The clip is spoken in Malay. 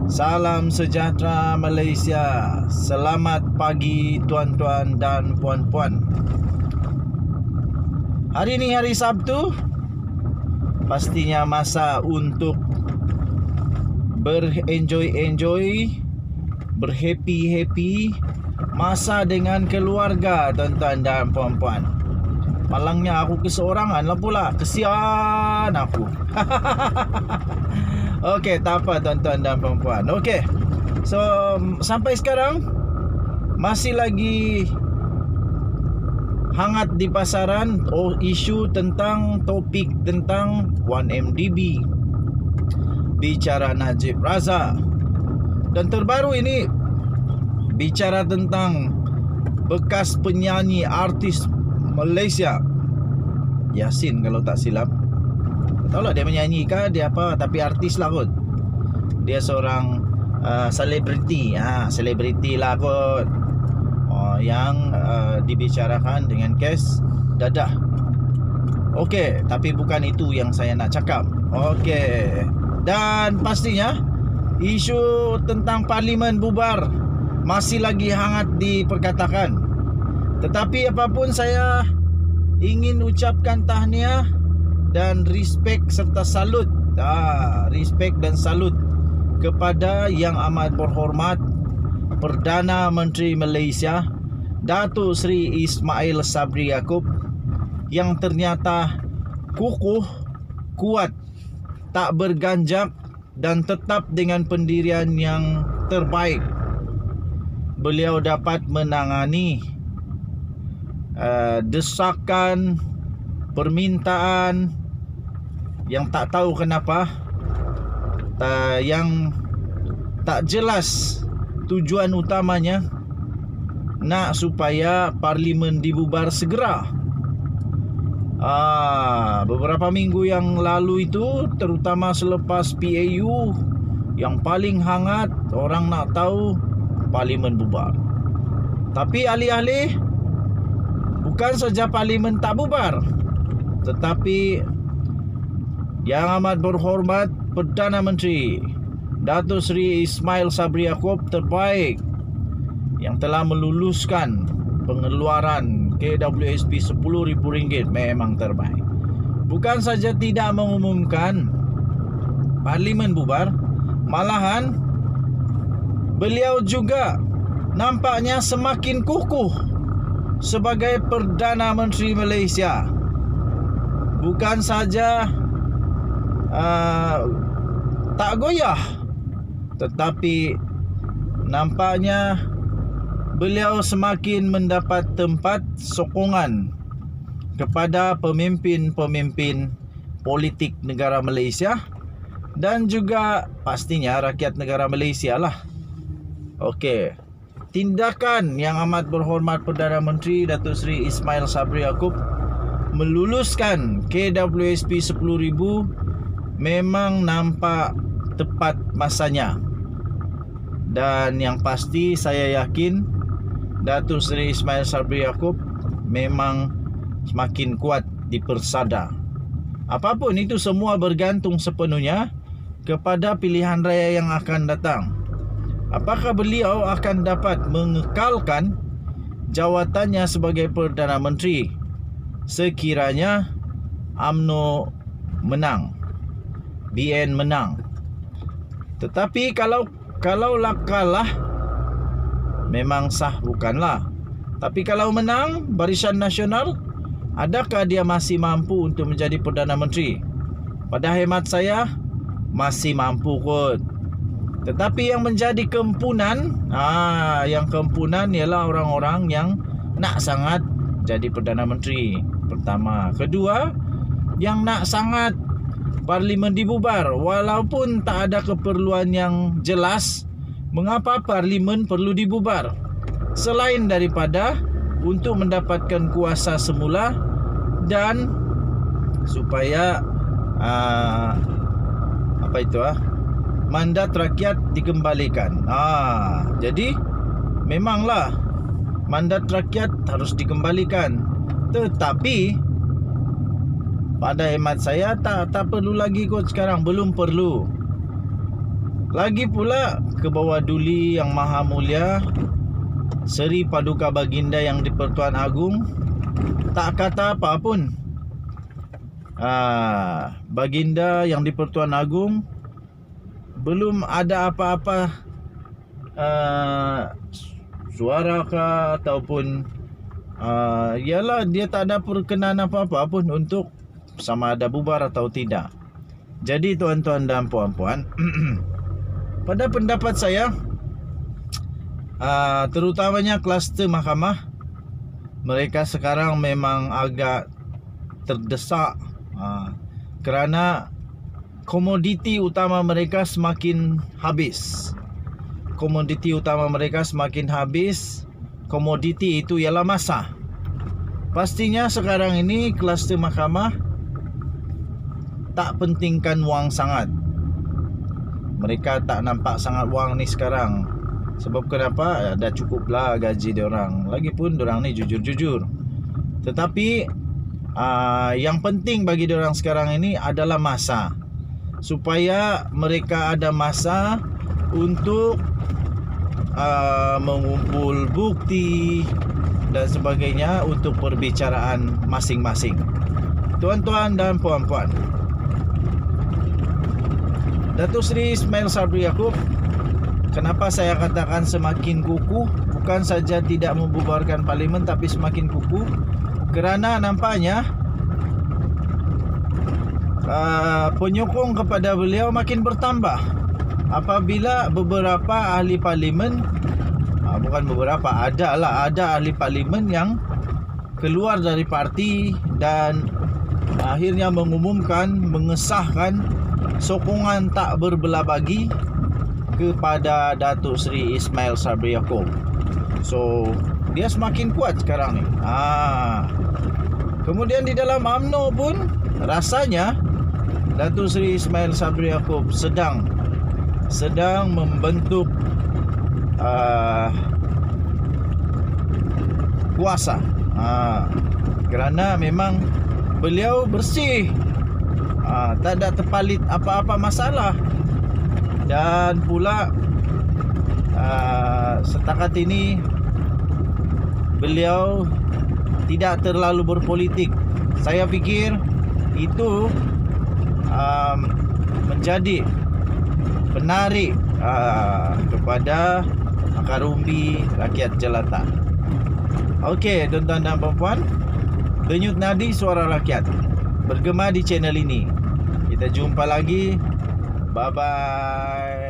Salam sejahtera Malaysia. Selamat pagi tuan-tuan dan puan-puan. Hari ini hari Sabtu. Pastinya masa untuk berenjoy-enjoy, berhappy-happy, masa dengan keluarga tuan-tuan dan puan-puan. Malangnya aku keseorangan lah pula. Kesian aku. Okey, tak apa tuan-tuan dan puan-puan. Okey. So, sampai sekarang masih lagi hangat di pasaran isu tentang topik tentang 1MDB, bicara Najib Razak, dan terbaru ini bicara tentang bekas penyanyi artis Malaysia Yasin kalau tak silap. Tak tahu lah dia menyanyi kah, dia apa, tapi artis lah kot. Dia seorang selebriti, selebriti lah kot, yang dibicarakan dengan kes dadah. Okey, tapi bukan itu yang saya nak cakap. Okey, dan pastinya isu tentang parlimen bubar masih lagi hangat diperkatakan. Tetapi apapun, saya ingin ucapkan tahniah dan respect serta salut, respect dan salut kepada Yang Amat Berhormat Perdana Menteri Malaysia Datuk Seri Ismail Sabri Yaakob, yang ternyata kukuh, kuat, tak berganjak dan tetap dengan pendirian yang terbaik. Beliau dapat menangani desakan, permintaan yang tak tahu kenapa, yang tak jelas tujuan utamanya, nak supaya parlimen dibubar segera. Beberapa minggu yang lalu itu, terutama selepas PAU, yang paling hangat orang nak tahu parlimen bubar. Tapi alih-alih, bukan saja parlimen tak bubar, tetapi Yang Amat Berhormat Perdana Menteri Datuk Seri Ismail Sabri Yaakob terbaik, yang telah meluluskan pengeluaran KWSP RM10,000, memang terbaik. Bukan saja tidak mengumumkan parlimen bubar, malahan beliau juga nampaknya semakin kukuh sebagai Perdana Menteri Malaysia. Bukan saja tak goyah, tetapi nampaknya beliau semakin mendapat tempat sokongan kepada pemimpin-pemimpin politik negara Malaysia dan juga pastinya rakyat negara Malaysia lah. Okey, tindakan Yang Amat Berhormat Perdana Menteri Datuk Seri Ismail Sabri Yaakob meluluskan KWSP RM10,000 memang nampak tepat masanya. Dan yang pasti saya yakin Datuk Seri Ismail Sabri Yaakob memang semakin kuat di persada. Apapun itu, semua bergantung sepenuhnya kepada pilihan raya yang akan datang. Apakah beliau akan dapat mengekalkan jawatannya sebagai Perdana Menteri sekiranya UMNO menang, BN menang? Tetapi kalau kalah, memang sah bukanlah. Tapi kalau menang, Barisan Nasional, adakah dia masih mampu untuk menjadi Perdana Menteri? Pada hemat saya, masih mampu kot. Tetapi yang menjadi kempunan, yang kempunan ialah orang-orang yang nak sangat jadi Perdana Menteri. Pertama. Kedua, yang nak sangat parlimen dibubar, walaupun tak ada keperluan yang jelas mengapa parlimen perlu dibubar, selain daripada untuk mendapatkan kuasa semula dan supaya mandat rakyat dikembalikan. Jadi memanglah mandat rakyat harus dikembalikan, tetapi pada hemat saya tak perlu lagi kot sekarang, belum perlu. Lagi pula ke bawah duli yang maha mulia Seri Paduka Baginda yang di-Pertuan Agong tak kata apa pun. Baginda yang di-Pertuan Agong belum ada apa-apa suara kah ataupun yalah, dia tak ada perkenan apa-apa pun untuk sama ada bubar atau tidak. Jadi tuan-tuan dan puan-puan, pada pendapat saya, terutamanya kluster mahkamah, mereka sekarang memang agak terdesak kerana komoditi utama mereka semakin habis. Komoditi utama mereka semakin habis. Komoditi itu ialah masa. Pastinya sekarang ini kluster mahkamah tak pentingkan wang sangat. Mereka tak nampak sangat wang ni sekarang. Sebab kenapa? Dah cukuplah gaji diorang. Lagipun diorang ni jujur-jujur. Tetapi yang penting bagi diorang sekarang ini adalah masa. Supaya mereka ada masa untuk mengumpul bukti dan sebagainya untuk perbicaraan masing-masing. Tuan-tuan dan puan-puan, Datuk Seri Ismail Sabri Yaakob, kenapa saya katakan semakin kukuh? Bukan saja tidak membubarkan parlimen, tapi semakin kukuh kerana nampaknya penyokong kepada beliau makin bertambah. Apabila beberapa ahli parlimen, bukan beberapa, ada ahli parlimen yang keluar dari parti dan akhirnya mengumumkan, mengesahkan sokongan tak berbelah bagi kepada Datuk Seri Ismail Sabri Yaakob. So dia semakin kuat sekarang ni. Kemudian di dalam UMNO pun rasanya Datuk Seri Ismail Sabri Yaakob sedang membentuk kuasa, kerana memang beliau bersih, tak ada terpalit apa-apa masalah. Dan pula setakat ini beliau tidak terlalu berpolitik. Saya fikir itu menjadi penarik kepada akar umbi rakyat jelata. Okey, tuan-tuan dan puan-puan, denyut nadi suara rakyat bergema di channel ini. Kita jumpa lagi. Bye bye.